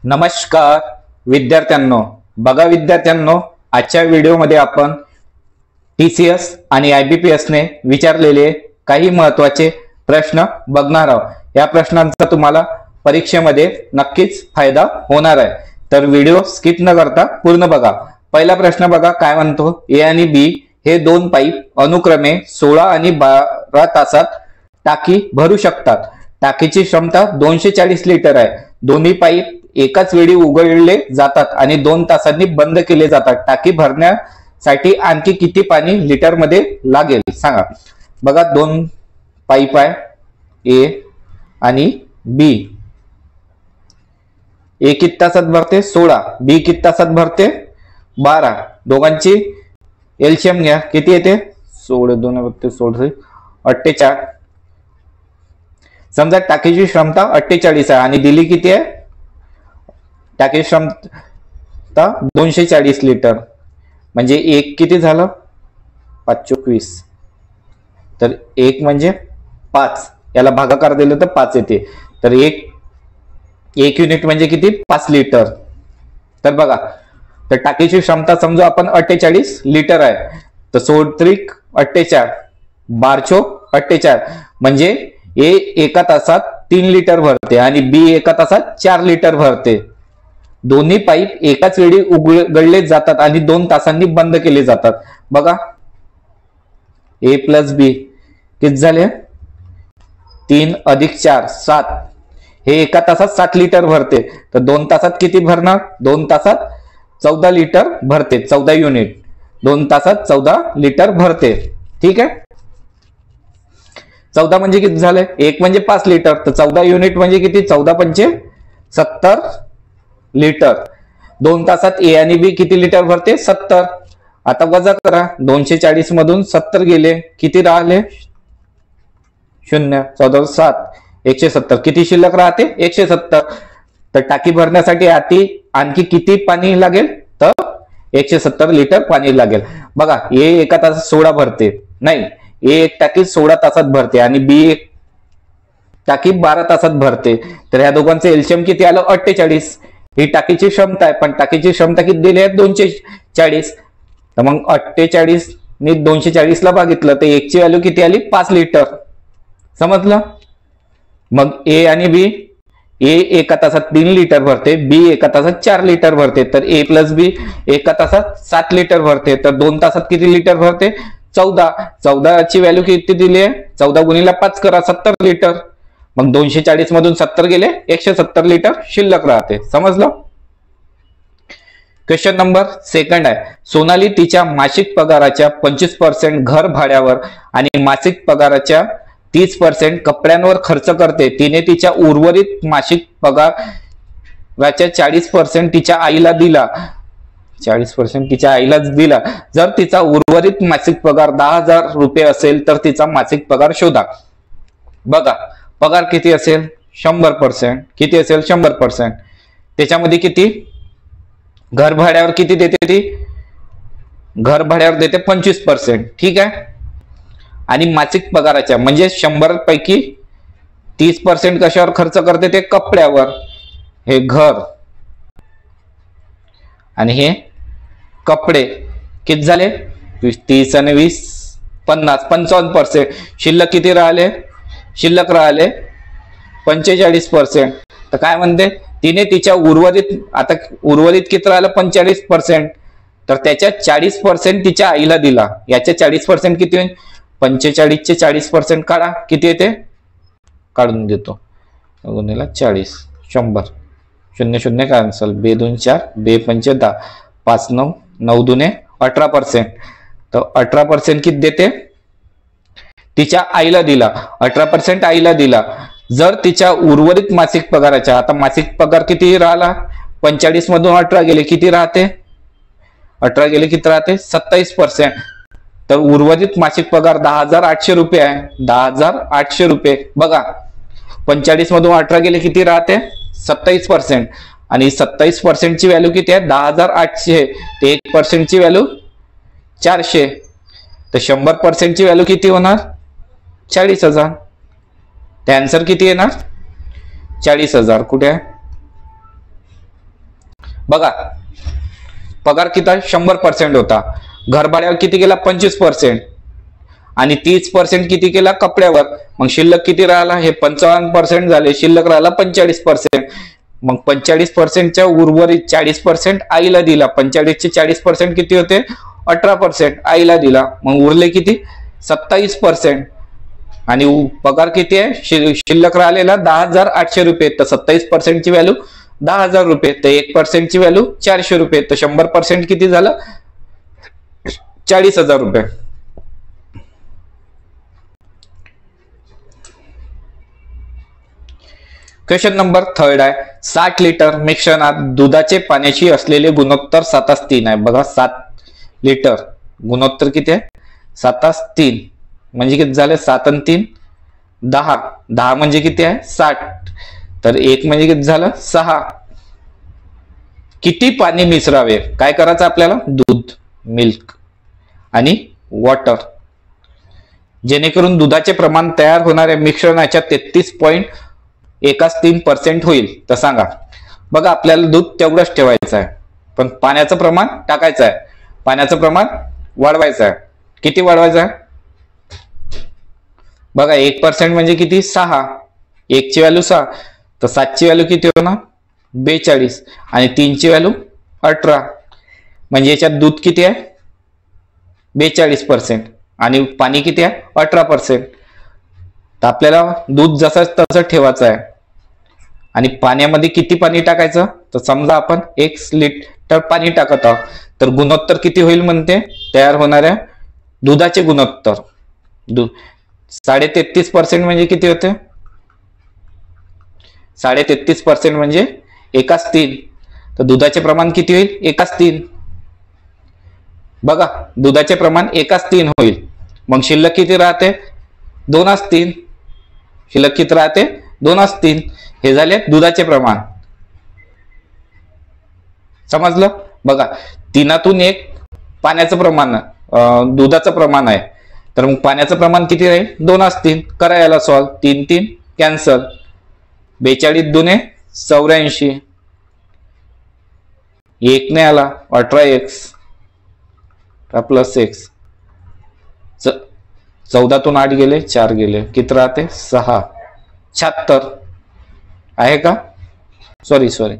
नमस्कार विद्यार्थ्यांनो, बघा विद्यार्थ्यांनो, आजच्या व्हिडिओमध्ये आपण TCS आणि IBPS ने विचारलेले काही महत्त्वाचे प्रश्न बघणार आहोत। या प्रश्नांचा तुम्हाला परीक्षेमध्ये नक्कीच फायदा होणार आहे, तर व्हिडिओ स्किप न करता पूर्ण बघा। पहिला प्रश्न बघा काय म्हणतो, A आणि B हे दोन पाईप अनुक्रमे 16 आणि 12 तासात टाकी भरू शकतात। टाकीची क्षमता 240 लिटर आहे। दोन्ही पाईप एकाच वेळी उघडले जातात आणि 2 तासांनी बंद केले जातात। टाकी भरण्यासाठी आणखी किती पाणी लिटर मध्ये लागेल सांगा। बघा दोन पाईप आहे A आणि B। A किती तासात भरते 16, B किती तासात भरते 12। दोघांची एलसीएम घ्या, किती येते 16 2 16 48। समजा टाकीची क्षमता 48 आहे आणि दिली किती आहे, टाकी क्षमता 240 लिटर, म्हणजे एक किती झालं 5 चोक 20, तर एक म्हणजे 5, याला भागाकार दिलं तर 5 येते, तर एक युनिट म्हणजे किती 5 लिटर। तर बघा, तर टाकीची क्षमता समजू आपण 48 लिटर आहे, तर 16 त्रिक 48 12 चोक 48, म्हणजे A एका तासात 3 लिटर भरते आणि B एका तासात 4 लिटर भरते। दोन्ही पाईप एकाच वेळी उघडले जातात आणि 2 तासांनी बंद केले जातात। बघा A प्लस B किती झाले 3 अधिक 4 7, हे एका तासात 7 लिटर भरते, तर 2 तासात किती भरणार, 2 तासात 14 लिटर भरते, 14 युनिट, 2 तासात 14 लिटर भरते। ठीक आहे, 14 म्हणजे किती झाले, एक म्हणजे 5 लिटर, तर 14 युनिट म्हणजे किती 14 पंचे 70 लिटर। 2 तासात A आणि B किती लिटर भरते 70। आता वजा करा, 240 मधून 70 गेले, किती राहिले 0, 14 7 170, किती शिल्लक राहते 170। तर टाकी भरण्यासाठी आणखी किती पाणी लागेल, तर 170 लिटर पाणी लागेल। बघा A एका तासात 16 भरते, नाही A एक टाकी 16 तासात भरते आणि B एक टाकी 12 तासात भरते, तर ह्या दोघांचं एलसीएम किती आलं 48। ही टाकीची क्षमता आहे, पण टाकीची क्षमता किती दिली आहे 240, तर मग 48 ने 240 ला भागितलं तर एकची व्हॅल्यू किती आली 5 लिटर। समजलं। मग A आणि B, A एका तासात 3 लिटर भरते, B एका तासात 4 लिटर भरते, तर A प्लस B एका तासात 7 लिटर भरते, तर 2 तासात किती लिटर भरते 14 ची व्हॅल्यू किती दिली आहे 14 गुणिले 5 करा 70 लिटर, मग 240 मधून 70 गेले 170 लिटर शिल्लक राहते। समजलं। क्वेश्चन नंबर 2 आहे, सोनाली तिच्या मासिक पगाराच्या 25% घर भाड्यावर आणि मासिक पगाराच्या 30% कपड्यांवर खर्च करते। तिने तिच्या उर्वरित मासिक पगाराच्या 40% तिच्या आईला दिला, 40% तिच्या आईलाच दिला। जर तिचा उर्वरित मासिक पगार 10,000 रुपये असेल तर तिचा मासिक पगार शोधा। बघा पगार किती असेल 100%, किती असेल 100%, त्याच्यामध्ये किती घर भाड्यावर किती देते, ती घर भाड्यावर देते 25%। ठीक आहे, आणि मासिक पगाराच्या म्हणजे 100 पैकी 30% कशावर खर्च करते, ते कपड्यावर, हे घर आणि हे कपडे, किती झाले 30 आणि 20 50 55%। शिल्लक किती राहिले, शिल्लक राहिले 45%। तर काय म्हणते, तिने तिच्या उर्वरित, आता उर्वरित किती राहिलं 45%, तर त्याच्या 40% तिच्या आईला दिला। याच्या 40% किती होईल, 45 चे 40% काढा, किती येते काढून देतो, गुणिले 40 100, 0 0 कॅन्सल, 2 2 4 2 5 10 5 9 9 2 18%, तर 18% किती देते तिच्या आईला दिला, 18% आईला दिला। जर तिच्या उर्वरित मासिक पगाराच्या, आता मासिक पगार किती राहिला 45 मधून 18 गेले, किती राहते 18 गेले किती राहते 27%, तर उर्वरित मासिक पगार 10,800 रुपये आहे, 10,800 रुपये। बघा 45 मधून 18 गेले किती राहते 27%, आणि 27% ची व्हॅल्यू किती आहे 10,800, ते 1% ची व्हॅल्यू 400, तर 100% ची व्हॅल्यू किती होणार 40,000। ते आन्सर किती येणार 40,000। कुठे आहे बघा पगार किती 100% होता, घर भाड्यावर किती गेला 25% आणि 30% किती केला कपड्यावर, मग शिल्लक किती राहिला, हे 55% झाले, शिल्लक राहिला 45%. मग 45%च्या उर्वरित 40% आईला दिला, 45चे 40% किती होते 18% आईला दिला, मग उरले किती 27%. आणि पगार किती आहे, शिल्लक राहिलेला 10,800 रुपये, तर 27% ची व्हॅल्यू 10,000 रुपये, तर 1% ची व्हॅल्यू 400 रुपये, तर 100% किती झालं 40,000 रुपये. क्वेश्चन नंबर 3 आहे, 60 लिटर मिश्रणात दुधाचे पाण्याशी असलेले गुणोत्तर 7:3 आहे. बघा 7 लिटर गुणोत्तर किती आहे 7:3, म्हणजे किती झाले 7 आणि 3 10, 10 म्हणजे किती आहे 60, तर 1 म्हणजे किती झालं 6. किती पाणी मिसळावे, काय करायचं आपल्याला, दूध मिल्क आणि वॉटर, जेणेकरून दुधाचे प्रमाण तयार होणाऱ्या मिश्रणाच्या 33.13% होईल. तर सांगा. बघा आपल्याला दूध तेवढंच ठेवायचं आहे, पण पाण्याचं प्रमाण टाकायचं आहे, पाण्याचं प्रमाण वाढवायचं आहे. किती वाढवायचं आहे, बघा 1% म्हणजे किती 6, 1 ची व्हॅल्यू 6, तर 7 ची व्हॅल्यू किती होणार 42 आणि 3 ची व्हॅल्यू 18, म्हणजे याच्यात दूध किती आहे 42% आणि पाणी किती आहे 18%. तर आपल्याला दूध जसं तसं ठेवायचं आहे. आणि पाण्यामध्ये किती पाणी टाकायचं, तर समजा आपण 1 लिटर पाणी टाकत आहोत, तर गुणोत्तर किती होईल म्हणते तयार होणाऱ्या दुधाचे गुणोत्तर 33.5% म्हणजे किती होते 33% म्हणजे 1:3, तर दुधाचे प्रमाण किती होईल 1:3. बघा दुधाचे प्रमाण 1:3 होईल, मग शिल्लक किती राहते 2:3, शिल्लक किती राहते 2:3. हे झाले दुधाचे प्रमाण, समजलं. बघा 3तून 1 पाण्याचं प्रमाण दुधाचं प्रमाण आहे, तर मग पाण्याचं प्रमाण किती राहील 2:3. करा याला सॉल्व, 3 3 कॅन्सल, 42 दुने 84, 1 ने आला 18x प्लस x, 14तून 8 गेले 4 गेले, किती राहते 6, 76 आहे का, सॉरी 84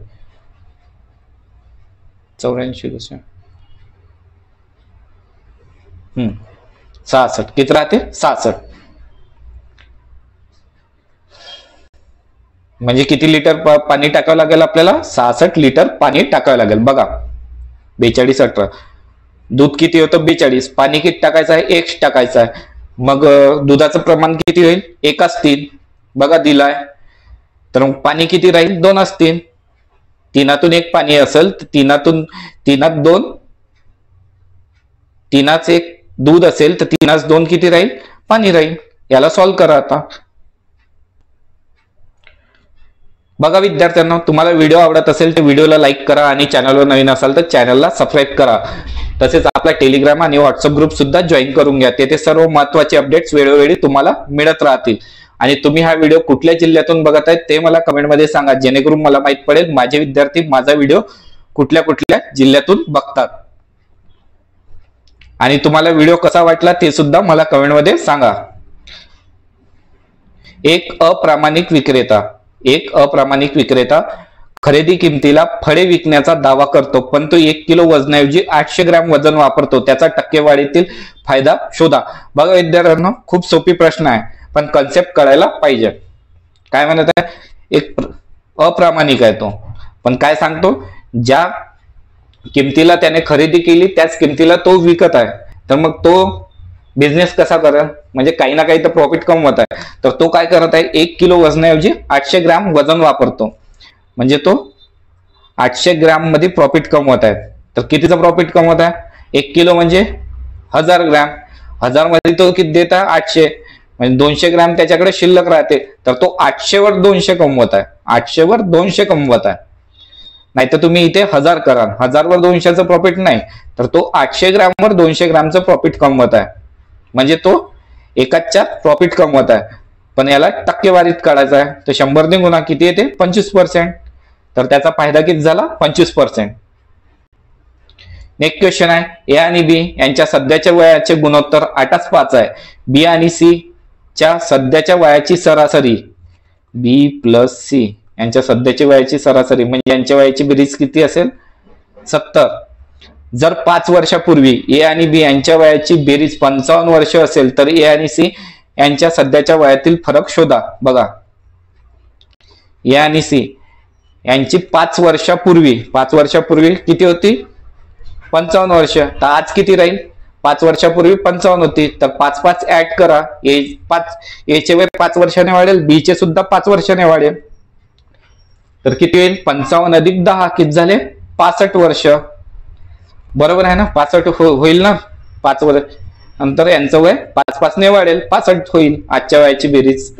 कसे 66, किती राहते 66. म्हणजे किती लिटर पाणी टाकावं लागेल आपल्याला 66 लिटर पाणी टाकावं लागेल. बघा 42 18, दूध किती होतं 42, पाणी किती टाकायचं आहे 1 टाकायचं आहे, मग दुधाचं प्रमाण किती होईल 1:3. बघा दिलाय, तर मग पाणी किती राहील 2:3. 3तून 1 पाणी असेल तर 3त 2, 3च 1 दूध असेल तर 3च 2 किती राहील पाणी राहील. याला सॉल्व करा आता. बघा विद्यार्थ्यांनो, तुम्हाला व्हिडिओ आवडत असेल तर व्हिडिओला लाईक करा आणि चॅनलवर नवीन असाल तर चॅनलला सबस्क्राईब करा. तसेच आपला टेलिग्राम आणि व्हॉट्सअप ग्रुप सुद्धा जॉईन करून घ्या, तेथे सर्व महत्त्वाचे अपडेट्स वेळोवेळी तुम्हाला मिळत राहतील. आणि तुम्ही हा व्हिडिओ कुठल्या जिल्ह्यातून बघत आहेत ते मला कमेंटमध्ये सांगा, जेणेकरून मला माहित पडेल माझे विद्यार्थी माझा व्हिडिओ कुठल्या कुठल्या जिल्ह्यातून बघतात. आणि तुम्हाला व्हिडिओ कसा वाटला ते सुद्धा मला कमेंटमध्ये सांगा. एक अप्रामाणिक विक्रेता खरेदी किमतीला फळे विकण्याचा दावा करतो, पण तो 1 किलो वजनाऐवजी 800 ग्रॅम वजन वापरतो. त्याचा टक्केवारीतील फायदा शोधा. बघा विद्यार्थ्यांनो, खूप सोपी प्रश्न आहे, पण कन्सेप्ट कळायला पाहिजे. काय म्हणत आहे, एक अप्रामाणिक आहे तो, पण काय सांगतो ज्या किमतीला त्याने खरेदी केली त्याच किमतीला तो विकत आहे, तर मग तो बिझनेस कसा करेल, म्हणजे काही ना काही तर प्रॉफिट कमवत आहे. तर तो काय करत आहे 1 किलो वजनाऐवजी 800 ग्रॅम वजन वापरतो, म्हणजे तो 800 ग्रॅम मध्ये प्रॉफिट कमवत आहे. तर कितीचा प्रॉफिट कमवत आहे, 1 किलो म्हणजे 1000 ग्रॅम, 1000 मध्ये तो किती देत आहे 800, म्हणजे 200 ग्रॅम त्याच्याकडे शिल्लक राहते, तर तो 800 वर 200 कमवत आहे, 800 वर 200 कमवत आहे. नाही तर तुम्ही इथे 1000 करा, 1000 वर 200चं प्रॉफिट नाही, तर तो 800 ग्रॅम वर 200 ग्रॅमचं प्रॉफिट कमवत आहे, म्हणजे तो एकाच्या प्रॉफिट कमवत आहे. पण याला टक्केवारीत काढायचा आहे, तर 100 ने गुणा किती येते 25%, तर त्याचा फायदा किती झाला 25%. नेक्स्ट क्वेश्चन आहे, ए आणि बी यांच्या सध्याच्या वयाचे गुणोत्तर 8:5 आहे. बी आणि सी च्या सध्याच्या वयाची सरासरी, बी प्लस सी यांच्या सध्याच्या वयाची सरासरी म्हणजे यांच्या वयाची बेरीज किती असेल? 70. जर 5 वर्षापूर्वी ए आणि बी यांच्या वयाची बेरीज 55 वर्ष असेल तर ए आणि सी यांच्या सध्याच्या वयातील फरक शोधा. बघा, ए आणि सी यांची 5 वर्षापूर्वी किती होती? 55 वर्ष. तर आज किती राहील? 5 वर्षापूर्वी 55 होती, तर 5 ऍड करा. ए चे वय 5 वर्षाने वाढेल, बी चे सुद्धा 5 वर्षाने वाढेल, तर किती होईल? 55 अधिक 10 किती झाले? 65 वर्ष. बरोबर आहे ना? 65 होईल ना? 5 वर्ष नंतर यांचं वय 5 ने वाढेल, 65 होईल आजच्या वयाची बेरीज.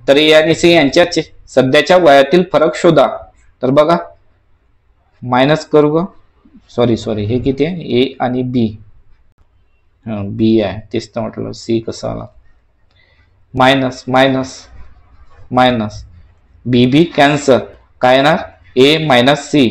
तर ए आणि सी यांच्या सध्याच्या वयातील फरक शोधा. तर बघा, मायनस करू का? सॉरी हे किती आहे? ए आणि बी, बी आहे तेच तर म्हटलं, सी कसा आला? मायनस मायनस मायनस, बी कॅन्सल, काय येणार? ए मायनस सी.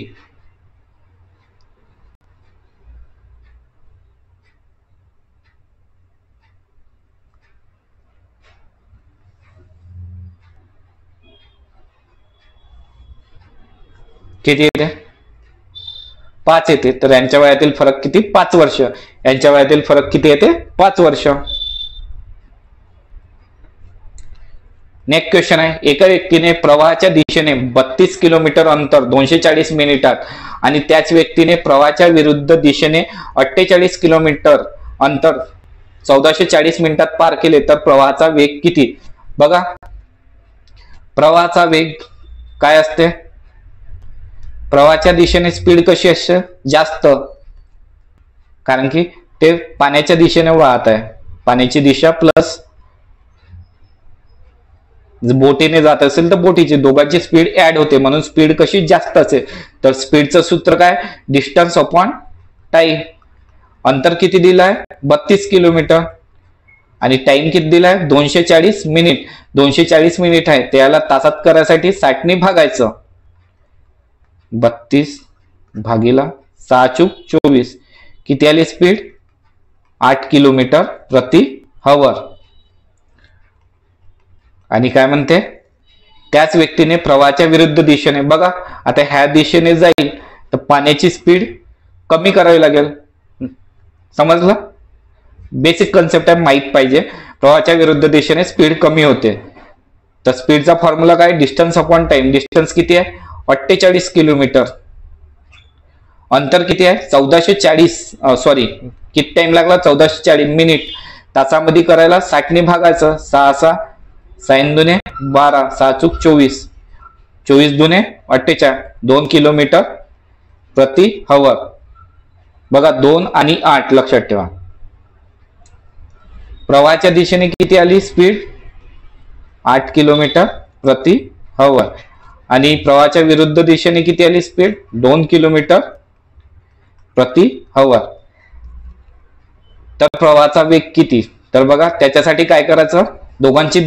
किती येते? 5 येते. तर यांच्या वयातील फरक किती? 5 वर्ष. यांच्या वयातील फरक किती येते? 5 वर्ष. नेक्स्ट क्वेश्चन आहे, एका व्यक्तीने प्रवाहाच्या दिशेने 32 किलोमीटर अंतर 240 मिनिटात आणि त्याच व्यक्तीने प्रवाहाच्या विरुद्ध दिशेने 48 किलोमीटर अंतर 1440 मिनिटात पार केले तर प्रवाहाचा वेग किती? बघा, प्रवाहाचा वेग काय असते? प्रवाहाच्या दिशेने स्पीड कशी असते? जास्त, कारण की ते पाण्याच्या दिशेने वाहत आहे. पाण्याची दिशा प्लस बोटीने जात असेल तर बोटीची, दोघांची स्पीड ऍड होते म्हणून स्पीड कशी जास्त असेल. तर स्पीडचं सूत्र काय? Distance upon time. अंतर किती दिलाय? 32 किलोमीटर आणि टाइम किती दिलाय? 240 मिनिट. 240 मिनिट आहे, त्याला तासात करायसाठी 60 ने भागायचं. 32 भागीला 6×24 किती आली स्पीड? 8 किलोमीटर प्रति हवर. आणि काय म्हणते? त्याच व्यक्तीने प्रवाहाच्या विरुद्ध दिशेने, बघा आता ह्या दिशेने जाईल तर पाण्याची स्पीड कमी करावी लागेल. समजलं? बेसिक कन्सेप्ट आहे, माहित पाहिजे. प्रवाहाच्या विरुद्ध दिशेने स्पीड कमी होते. तर स्पीडचा फॉर्म्युला काय? Distance upon time. डिस्टन्स किती आहे? 48 किलोमीटर. अंतर किती आहे? 1440. सॉरी, किती टाइम लागला? 1440 मिनिट. तासामध्ये करायला 60 ने भागायचं. 6 6 2 12, 6×24, 24 2 48, 2 किलोमीटर प्रति हवर. बघा, 2 आणि 8 लक्षात ठेवा. प्रवाहाच्या दिशेने किती आली स्पीड? 8 किलोमीटर प्रति हवर. आणि प्रवाहाच्या विरुद्ध दिशेने किती आली स्पीड? 2 किलोमीटर प्रति हवर. तर प्रवाहाचा वेग किती? तर बघा, त्याच्यासाठी काय करायचं? दोघांची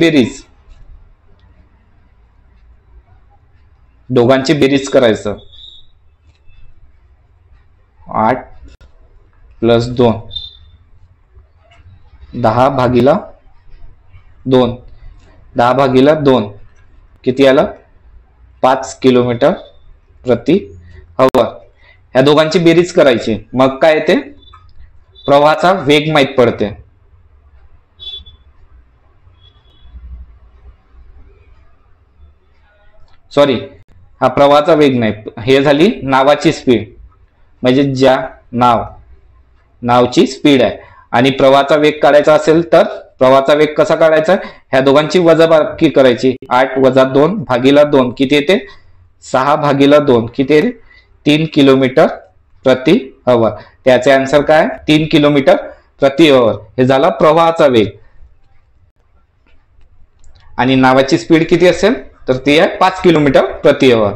बेरीज करायचं. 8 + 2 10/2. 10/2 किती आलं? 5 किलोमीटर प्रति हवर. ह्या दोघांची बेरीज करायची, मग काय येते? प्रवाहाचा वेग माहित पडते. सॉरी, हा प्रवाहाचा वेग नाही, हे झाली नावाची स्पीड, म्हणजे ज्या नावची स्पीड आहे. आणि प्रवाहाचा वेग काढायचा असेल तर प्रवाहाचा वेग कसा काढायचा? ह्या दोघांची वजाबाकी करायची. 8 - 2/2 किती येते? 6/2 किती येते? 3 किलोमीटर प्रति हवर. त्याचे आन्सर काय? 3 किलोमीटर प्रति हवर. हे झाला प्रवाहाचा वेग. आणि नावाची स्पीड किती असेल? तर ती आहे 5 किलोमीटर प्रति हवर.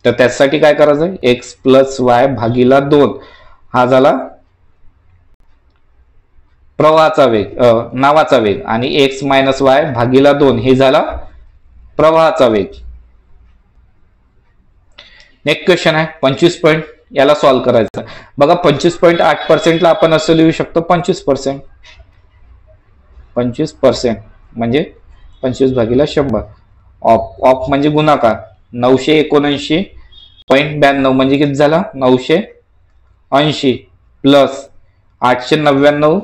तर त्यासाठी काय करायचं? x + y/2 हा झाला प्रवाहाचा वेग, नावाचा वेग. आणि x - y/2 हे झाला प्रवाहाचा वेग. नेक्स्ट क्वेश्चन आहे 25 याला सॉल्व्ह करायचं. बघा 25.8%ला आपण असं लिहू शकतो 25%. 25% म्हणजे 25/100. ऑफ म्हणजे गुणाकार. 979.92 म्हणजे किती झाला 980 प्लस 899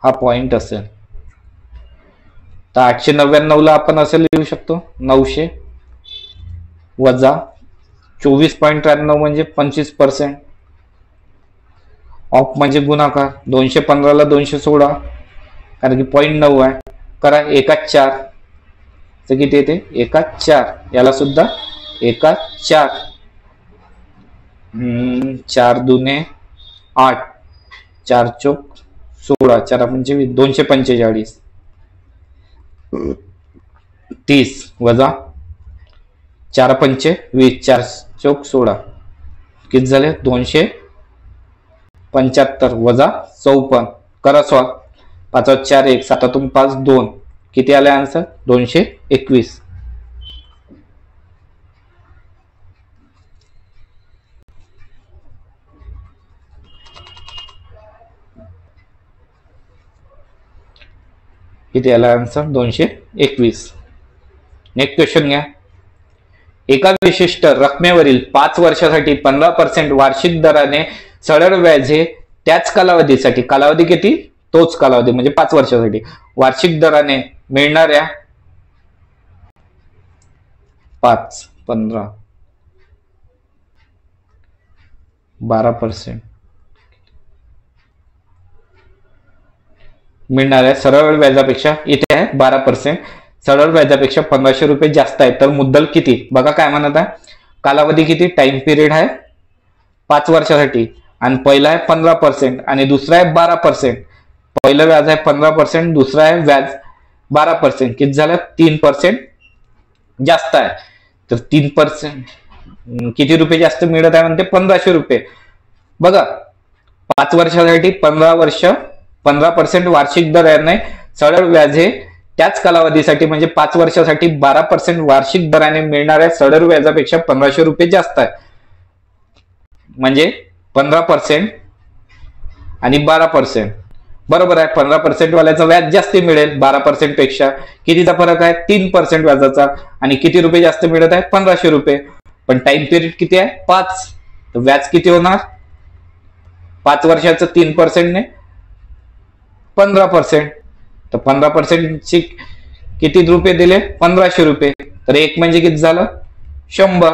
हा पॉइंट असेल. तर 899 ला आपण असं लिहू शकतो 900 वजा 24.93 म्हणजे 25%. ऑफ म्हणजे गुणाकार. 215 ला 216 कारण की 0.9 आहे. करा 1/4 तर किती येते 1/4. याला सुद्धा 1/4. 4 दुने 8 4 चोक 16 4 म्हणजे 245 30 वजा 4 पंचे 20 4 चोक 16 किती झाले 275 वजा 54. करा सॉल्व. 5 4 1 7 5 2 किती आले आन्सर 221. किती आला आन्सर 221. नेक्स्ट क्वेश्चन घ्या. एका विशिष्ट रकमेवरील 5 वर्षासाठी 15% वार्षिक दराने सरळ व्याज हे त्याच कालावधीसाठी, कालावधी किती तोच कालावधी म्हणजे 5 वर्षासाठी, वार्षिक दराने मिळणाऱ्या 5 15 12% मिळणाऱ्या सरळ व्याजापेक्षा इथे आहे 12%, सरळ व्याजापेक्षा 1500 रुपये जास्त आहे तर मुद्दल किती. बघा काय म्हणत आहे, कालावधी किती, टाइम पिरियड आहे 5 वर्षासाठी आणि पहिला आहे 15% आणि दुसरा आहे 12%. पहिलं व्याज आहे 15%, दुसरा आहे व्याज 12%. किती झालं 3% जास्त आहे. तर 3% किती रुपये जास्त मिळत आहे म्हणते 1500 रुपये. बघा 5 वर्षासाठी 15% वार्षिक दराने सरळ व्याज हे त्याच कालावधीसाठी म्हणजे 5 वर्षासाठी 12% वार्षिक दराने मिळणाऱ्या सरळ व्याजापेक्षा 1500 रुपये जास्त आहे. म्हणजे 15% आणि 12% बरोबर आहे. 15% वाल्याचा व्याज जास्त मिळेल 12% पेक्षा. कितीचा फरक आहे 3% व्याजाचा. आणि किती रुपये जास्त मिळत आहे 1500 रुपये. पण टाइम पिरियड किती आहे 5. तर व्याज किती होणार 5 वर्षाचं 3% ने 15%. तर 15% ची किती रुपये दिले 1500 रुपये. तर एक म्हणजे किती झालं 100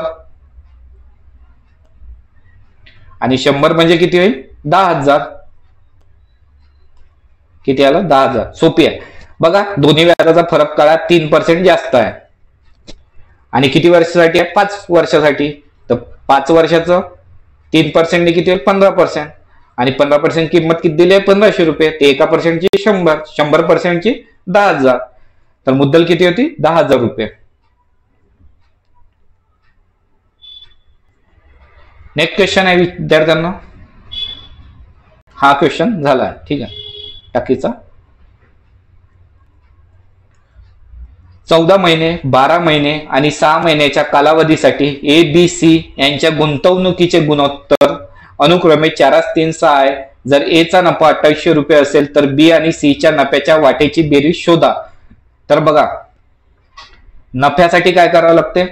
आणि 100 म्हणजे किती होईल 10,000. किती आलं 10,000. सोपी आहे. बघा दोन्ही व्याजाचा फरक काढा. 3% जास्त आहे आणि किती वर्षासाठी आहे 5 वर्षासाठी. तर 5 वर्षाचं 3% ने किती होईल 15% आणि 15% किंमत किती दिली आहे 1500 रुपये. ते एका पर्सेंटची 100% ची 10,000. तर मुद्दल किती होती 10,000 रुपये. नेक्स्ट क्वेश्चन आहे विद्यार्थ्यांना. हा क्वेश्चन झाला ठीक आहे टाकीचा. 14 महिने 12 महिने आणि 6 महिन्याच्या कालावधीसाठी ए बी सी यांच्या गुंतवणुकीचे गुणोत्तर अनुक्रमे 4:3:6 आहे. जर ए चा नफा 2800 रुपये असेल तर बी आणि सी च्या नफ्याच्या वाटेची बेरीज शोधा. तर बघा नफ्यासाठी काय करावं लागते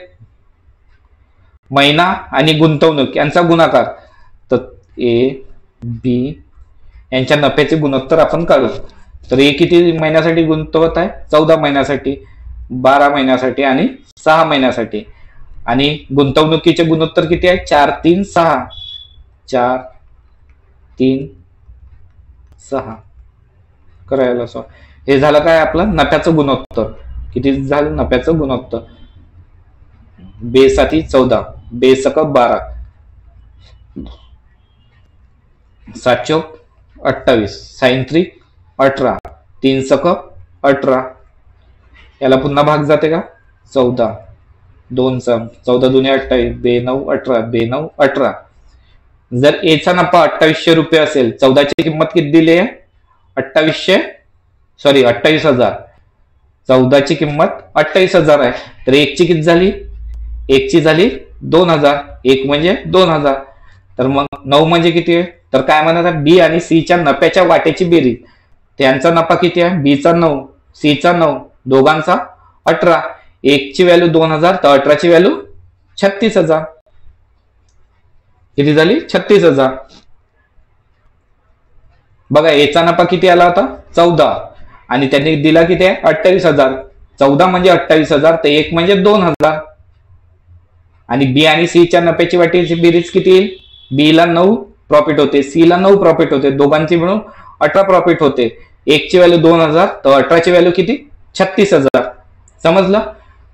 महिना आणि गुंतवणूक यांचा गुणाकार. तर ए बी यांच्या नफ्याचे गुणोत्तर आपण काढू. तर ए किती महिन्यासाठी गुंतवत आहे 14 महिन्यासाठी, 12 महिन्यासाठी आणि 6 महिन्यासाठी. आणि गुंतवणुकीचे गुणोत्तर किती आहे 4:3:6. 4:3:6 करायला सो हे झालं काय आपलं नफ्याचं गुणोत्तर. किती झालं नफ्याचं गुणोत्तर. बेसाठी 14 बेसक 12 7 चौक 28 साइन 3 18 3 सक 18. याला पुन्हा भाग जाते का 14 2 सम 14 दुने 28 बे 9 18 बे 9 18. जर ए चा नफा 2800 रुपये असेल 14 ची किंमत किती दिली आहे 28,000. 14 ची किंमत 28,000 आहे. तर एक ची किती झाली एक ची झाली 2000, 1 म्हणजे 2000. तर मग 9 म्हणजे किती आहे? तर काय म्हणतात, बी आणि सी च्या नफ्याच्या वाट्याची बेरीज. त्यांचा नफा किती आहे? बी चा 9, सी चा 9, दोघांचा 18. 1 ची व्हॅल्यू 2000 तर 18 ची व्हॅल्यू 36,000. किती झाली? 36,000. बघा याचा नफा किती आला होता? 14 आणि त्यांनी दिला किती आहे? 28,000. 14 म्हणजे 28,000 तर 1 म्हणजे 2,000. आणि बी आणि सी च्या नफ्याची वाट्याची बेरीज किती येईल? बी ला 9 प्रॉफिट होते, सी ला 9 प्रॉफिट होते, दोघांची मिळून 18 प्रॉफिट होते. 1 ची व्हॅल्यू 2000 तर 18 ची व्हॅल्यू किती? 36,000. समजलं?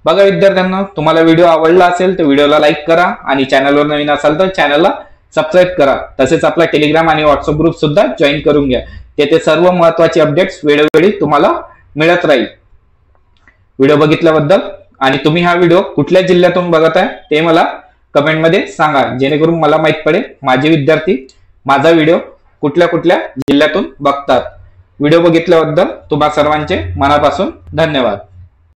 बघा विद्यार्थ्यांना, तुम्हाला व्हिडिओ आवडला असेल तर व्हिडिओला लाईक करा आणि चॅनलवर नवीन असाल तर चॅनलला सबस्क्राईब करा. तसेच आपला टेलिग्राम आणि व्हॉट्सअप ग्रुप सुद्धा जॉईन करून घ्या. तेथे सर्व महत्त्वाचे अपडेट्स वेळोवेळी तुम्हाला मिळत राहील. व्हिडिओ बघितल्याबद्दल आणि तुम्ही हा व्हिडिओ कुठल्या जिल्ह्यातून बघत आहे ते मला कमेंटमध्ये सांगा, जेणेकरून मला माहित पडेल माझे विद्यार्थी माझा व्हिडिओ कुठल्या कुठल्या जिल्ह्यातून बघतात. व्हिडिओ बघितल्याबद्दल तुम्हा सर्वांचे मनापासून धन्यवाद.